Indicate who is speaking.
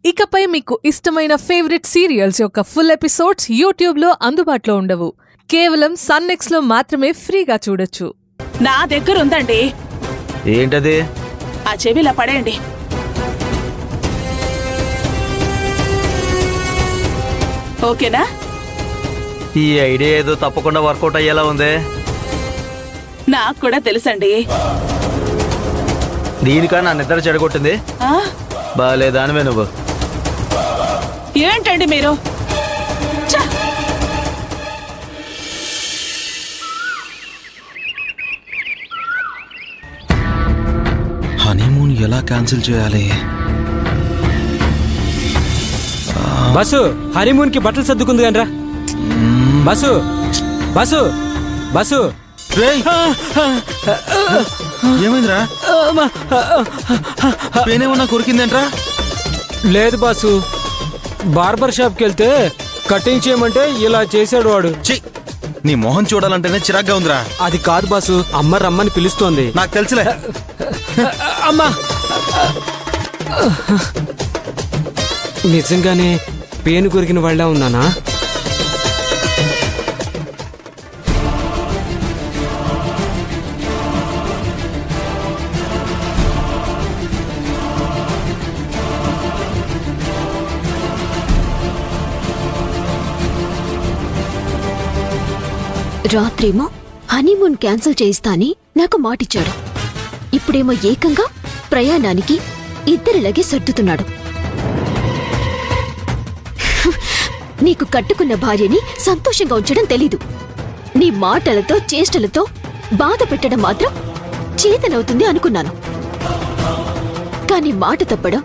Speaker 1: ఇకపై మీకు ఇష్టమైన ఫేవరెట్ సీరియల్స్ యొక్క ఫుల్ ఎపిసోడ్స్ యూట్యూబ్లో అందుబాటులో ఉండవు. కేవలం సన్నెక్స్లో మాత్రమే ఫ్రీగా చూడొచ్చు.
Speaker 2: నా దగ్గర ఉందండి.
Speaker 3: ఏంటది?
Speaker 2: ఆ చెవిలా పడేయండి. ఓకేనా?
Speaker 3: ఈ ఐడియా ఏదో తప్పకుండా వర్కౌట్ అయ్యేలా ఉంది.
Speaker 2: నాకు కూడా తెలుసండి.
Speaker 3: దీనికన్నా నా నిద్ర చెడగొట్టింది. బాలేదానివే నువ్వు.
Speaker 2: ఏంటండి మీరు?
Speaker 4: హనీమూన్ ఎలా క్యాన్సిల్ చేయాలి?
Speaker 5: బస్సు హనీమూన్ కి బట్టలు సర్దుకుంది కనరా. బస్సు బస్సు బస్సు
Speaker 4: ఏమైందిరా? పేనేమన్నా కొరికిందేంట్రా?
Speaker 5: లేదు బాసు, బార్బర్ షాప్కి వెళ్తే కటింగ్ చేయమంటే ఇలా చేశాడు వాడు.
Speaker 4: నీ మొహం చూడాలంటేనే చిరాగ్గా ఉందిరా.
Speaker 5: అది కాదు బాసు, అమ్మ రమ్మని పిలుస్తోంది.
Speaker 4: నాకు తెలుసులే.
Speaker 5: అమ్మా, నిజంగానే పేను కొరికిన వాళ్ళ ఉన్నానా?
Speaker 6: రాత్రేమో హనీమూన్ క్యాన్సిల్ చేయిస్తాని నాకు మాటిచ్చాడు. ఇప్పుడేమో ఏకంగా ప్రయాణానికి ఇద్దరిలాగే సర్దుతున్నాడు. నీకు కట్టుకున్న భార్యని సంతోషంగా ఉంచడం తెలీదు. నీ మాటలతో చేష్టలతో బాధ పెట్టడం మాత్రం చేతనవుతుంది అనుకున్నాను. కాని మాట తప్పడం